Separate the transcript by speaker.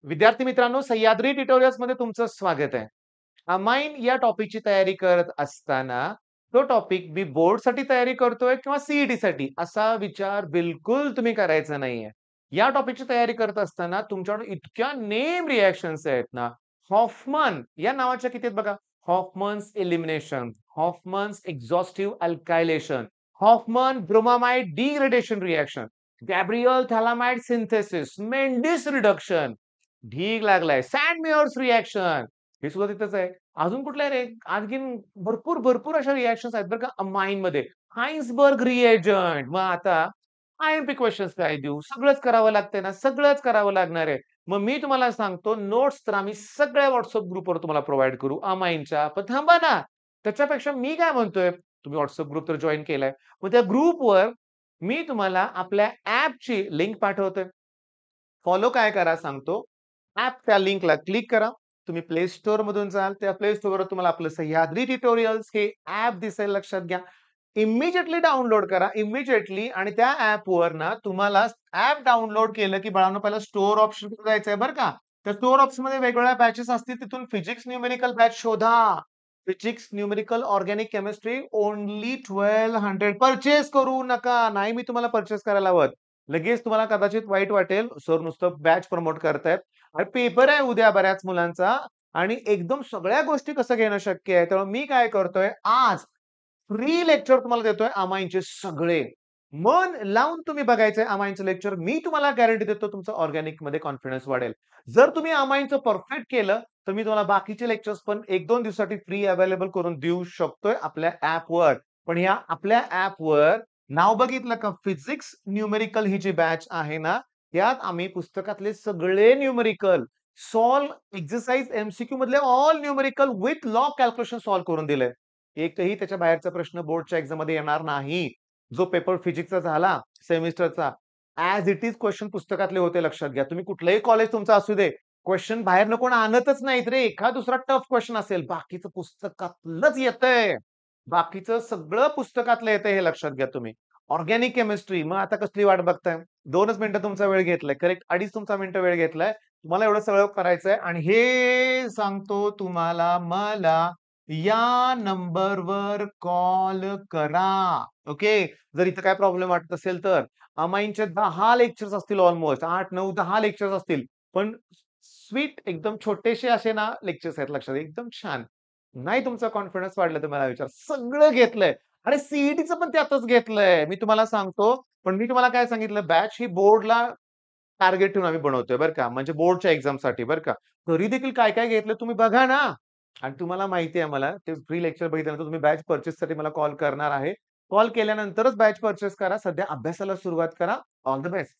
Speaker 1: विद्यार्थी मित्रांनो, सह्याद्री ट्युटोरियल्समध्ये तुमचं स्वागत आहे. अमाइन या टॉपिकची तयारी करत असताना, तो टॉपिक मी बोर्डसाठी तयारी करतोय किंवा सी-ई-टीसाठी असा विचार बिलकुल तुम्ही करायचा नाहीये. या टॉपिकची तयारी करत असताना तुमच्याकडे इतक्या नेम रिएक्शन्स आहेत ना, हॉफमन या नावाच्या किती आहेत बघा. Hoffmann's elimination, Hoffmann's exhaustive alkylation, Hoffmann bromamide degradation reaction, Gabriel phthalimide synthesis, Mendius reduction, ढीग लागलाय. सँड मेअर्स रिएक्शन हे सुद्धा तिथंच आहे. अजून कुठलं आहे रे? आणखीन भरपूर अशा रिएक्शन्स आहेत बरं का अमाईनमध्ये. हाइन्सबर्ग रिएजंट. मग आता आय-एम-पी क्वेशन्स काय देऊ? सगळंच करावं लागतंय ना, सगळंच करावं लागणार आहे. मग मी तुम्हाला सांगतो नोट्स तर आम्ही सगळ्या WhatsApp ग्रुपवर तुम्हाला प्रोव्हाईड करू अमाईनच्या. पण थांबा ना, त्याच्यापेक्षा मी काय म्हणतोय, तुम्ही WhatsApp ग्रुप तर जॉइन केलाय. मग त्या ग्रुपवर मी तुम्हाला आपल्या ॲपची लिंक पाठवतोय. फॉलो काय करा सांगतो. ॲप त्या लिंकला क्लिक करा. तुम्ही प्ले स्टोअरमधून जाल. त्या प्ले स्टोअरवर तुम्हाला आपलं सह्याद्री ट्युटोरियल्स हे ॲप दिसेल लक्षात घ्या. इमिडिएटली डाउनलोड करा. इमिडिएटली आणि त्या ॲपवर ना तुम्हाला ॲप डाउनलोड केलं, की बाळांनो पहिला स्टोअर ऑप्शनवर जायचंय बरं का. त्या स्टोअर ऑप्शनमध्ये वेगवेगळ्या बॅचेस असतील. तिथून फिजिक्स न्यूमेरिकल बॅच शोधा. Physics numerical organic chemistry only 1200 purchase करू नका. नाही मी तुम्हाला परचेस करायला लावत. लगेच तुम्हाला कदाचित वाईट वाटेल. सर नुसतं बॅच प्रमोट करतायत. अरे पेपर आहे उद्या बऱ्याच मुलांचा आणि एकदम सगळ्या गोष्टी कसं घेणं शक्य आहे. त्यामुळे मी काय करतोय आज फ्री लेक्चर तुम्हाला देतोय अमाईनचे सगळे. मन लावून तुम्ही बघायचंय अमाईनचं लेक्चर. मी तुम्हाला गॅरंटी देतो तुमचं ऑर्गॅनिकमध्ये कॉन्फिडन्स वाढेल. जर तुम्ही अमाईनचं परफेक्ट केलं, तर मी तुम्हाला बाकीचे लेक्चर्स पण 1-2 दिवसासाठी फ्री अवेलेबल करून देऊ शकतोय आपल्या ॲपवर. पण या आपल्या ॲपवर नाव बघितलं का फिजिक्स न्यूमेरिकल ही जी बॅच आहे ना, त्यात आम्ही पुस्तकातले सगळे न्यूमेरिकल सॉल्व्ह एक्सरसाइज एम-सी-क्यू मधले all numerical with log calculation solve करून दिलंय. एकही त्याच्या बाहेरचा प्रश्न बोर्डच्या एक्झाममध्ये येणार नाही. जो पेपर फिजिक्सचा झाला सेमिस्टरचा, ॲज इट इज क्वेशन पुस्तकातले होते लक्षात घ्या. तुम्ही कुठलंही कॉलेज तुमचं असू दे, क्वेशन बाहेरनं कोण आणतच नाहीत रे. एखाद दुसरा टफ क्वेशन असेल, बाकीचं पुस्तकातलंच येतंय. बाकीचं सगळं पुस्तकातलं येतंय हे लक्षात घ्या तुम्ही. ऑर्गॅनिक केमिस्ट्री मग आता कसली वाट बघताय? 2च मिनिटं तुमचा वेळ घेतलाय. करेक्ट 2.5 तुमचा मिनिटं वेळ घेतलाय. तुम्हाला एवढं सगळं करायचंय आणि हे सांगतो तुम्हाला मला या नंबरवर कॉल करा. ओके. जर इथं काय प्रॉब्लेम वाटत असेल तर. अमाईनचे 10 लेक्चर्स असतील ऑलमोस्ट 8, 9, 10 लेक्चर्स असतील. पण स्वीट एकदम छोटेसे असे ना लेक्चर्स आहेत लक्षात एकदम छान. नाही तुमचा कॉन्फिडन्स वाढला तर मला विचार. सगळं घेतलंय. अरे सी पण त्यातच घेतलंय. मी तुम्हाला सांगतो. पण मी तुम्हाला काय सांगितलं बॅच ही बोर्डला टार्गेट ठेवून आम्ही बनवतोय बरं का. म्हणजे बोर्डच्या एक्झामसाठी बरं का. तरी देखील काय-काय घेतलं तुम्ही बघा ना. आणि तुम्हाला माहिती आहे मला ते फ्री लेक्चर बघितल्यानंतर तुम्ही बॅच पर्चेससाठी मला कॉल करणार आहे. कॉल केल्यानंतरच बॅच पर्चेस करा. सध्या अभ्यासाला सुरुवात करा. All the best.